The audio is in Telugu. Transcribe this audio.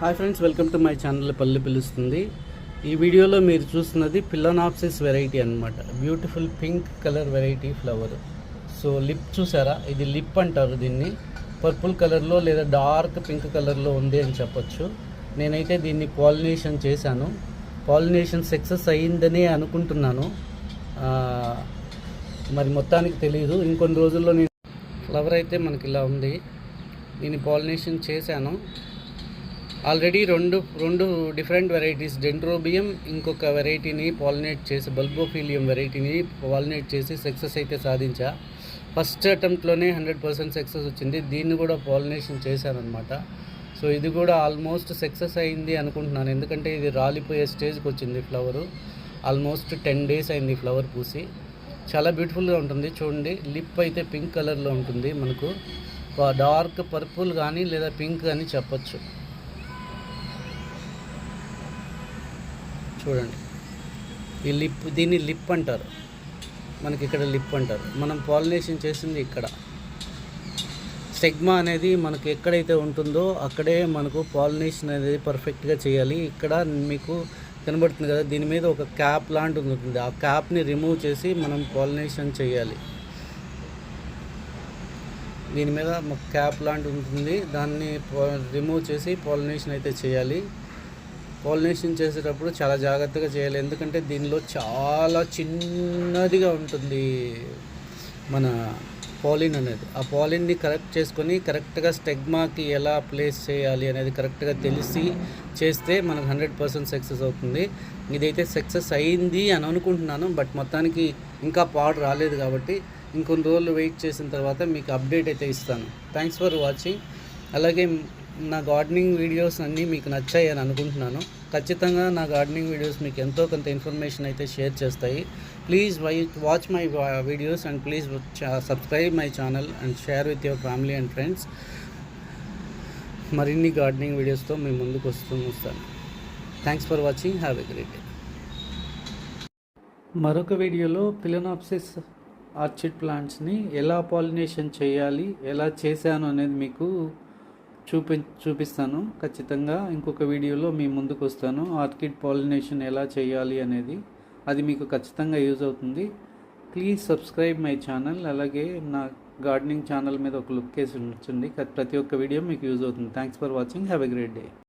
Hi friends, welcome to my channel పల్లె పిలుస్తుంది. ఈ వీడియోలో మీరు చూస్తున్నది ఫిలోనాప్సిస్ వెరైటీ అన్నమాట. Beautiful pink colour variety flower. So lip చూసారా, ఇది లిప్ అంటారు దీన్ని. పర్పుల్ కలర్లో లేదా డార్క్ పింక్ కలర్లో ఉంది అని చెప్పొచ్చు. నేనైతే దీన్ని పాలినేషన్ చేశాను. పాలినేషన్ సక్సెస్ అయ్యిందనే అనుకుంటున్నాను, మరి మొత్తానికి తెలియదు. ఇంకొన్ని రోజుల్లో నేను ఫ్లవర్ అయితే మనకి ఇలా ఉంది. దీన్ని పాలినేషన్ చేశాను ఆల్రెడీ. రెండు డిఫరెంట్ వెరైటీస్, డెండ్రోబియం ఇంకొక వెరైటీని పాలినేట్ చేసి, బల్బోఫిలియం వెరైటీని పాలినేట్ చేసి సక్సెస్ అయితే సాధించా. ఫస్ట్ అటెంప్ట్లోనే 100% సక్సెస్ వచ్చింది. దీన్ని కూడా పాలినేషన్ చేశానమాట. సో ఇది కూడా ఆల్మోస్ట్ సక్సెస్ అయింది అనుకుంటున్నాను, ఎందుకంటే ఇది రాలిపోయే స్టేజ్కి వచ్చింది ఫ్లవరు. ఆల్మోస్ట్ 10 days అయింది ఫ్లవర్ పూసి. చాలా బ్యూటిఫుల్గా ఉంటుంది. చూడండి, లిప్ అయితే పింక్ కలర్లో ఉంటుంది. మనకు డార్క్ పర్పుల్ కానీ లేదా పింక్ కానీ చెప్పచ్చు. చూడండి, ఈ లిప్, దీన్ని లిప్ అంటారు మనకి, ఇక్కడ లిప్ అంటారు. మనం పాలినేషన్ చేసింది ఇక్కడ. స్టెగ్మా అనేది మనకు ఎక్కడైతే ఉంటుందో అక్కడే మనకు పాలినేషన్ అనేది పర్ఫెక్ట్గా చేయాలి. ఇక్కడ మీకు కనబడుతుంది కదా, దీని మీద ఒక క్యాప్ లాంటిది ఉంటుంది. ఆ క్యాప్ని రిమూవ్ చేసి మనం పాలినేషన్ చేయాలి. దీని మీద ఒక క్యాప్ లాంటిది ఉంటుంది, దాన్ని రిమూవ్ చేసి పాలినేషన్ అయితే చేయాలి. పాలినేషన్ చేసేటప్పుడు చాలా జాగ్రత్తగా చేయాలి, ఎందుకంటే దీనిలో చాలా చిన్నదిగా ఉంటుంది మన పాలిన్ అనేది. ఆ పాలిన్ని కరెక్ట్ చేసుకొని కరెక్ట్గా స్టెగ్మాకి ఎలా ప్లేస్ చేయాలి అనేది కరెక్ట్గా తెలిసి చేస్తే మనకు 100% సక్సెస్ అవుతుంది. ఇదైతే సక్సెస్ అయింది అని అనుకుంటున్నాను, బట్ మొత్తానికి ఇంకా పాడు రాలేదు కాబట్టి ఇంకొన్ని రోజులు వెయిట్ చేసిన తర్వాత మీకు అప్డేట్ అయితే ఇస్తాను. Thanks for watching. అలాగే నా గార్డెనింగ్ వీడియోస్ అన్నీ మీకు నచ్చాయి అని అనుకుంటున్నాను. ఖచ్చితంగా నా గార్డెనింగ్ వీడియోస్ మీకు ఎంతో కొంత ఇన్ఫర్మేషన్ అయితే షేర్ చేస్తాయి. Please watch my videos and please subscribe my channel and share with your family and friends. మరిన్ని గార్డెనింగ్ వీడియోస్తో మీ ముందుకు వస్తాను. Thanks for watching. Have a great day. మరొక వీడియోలో ఫిలోనాప్సిస్ ఆర్చిడ్ ప్లాంట్స్ని ఎలా పాలినేషన్ చేయాలి, ఎలా చేశాను అనేది మీకు చూపిస్తాను ఖచ్చితంగా. ఇంకొక వీడియోలో మీ ముందుకు వస్తాను. ఆర్కిడ్ పాలినేషన్ ఎలా చేయాలి అనేది, అది మీకు ఖచ్చితంగా యూజ్ అవుతుంది. Please subscribe my channel. అలాగే నా గార్డెనింగ్ ఛానల్ మీద ఒక లుక్ వేసి ఉంచండి. ప్రతి ఒక్క వీడియో మీకు యూజ్ అవుతుంది. Thanks for watching. Have a great day.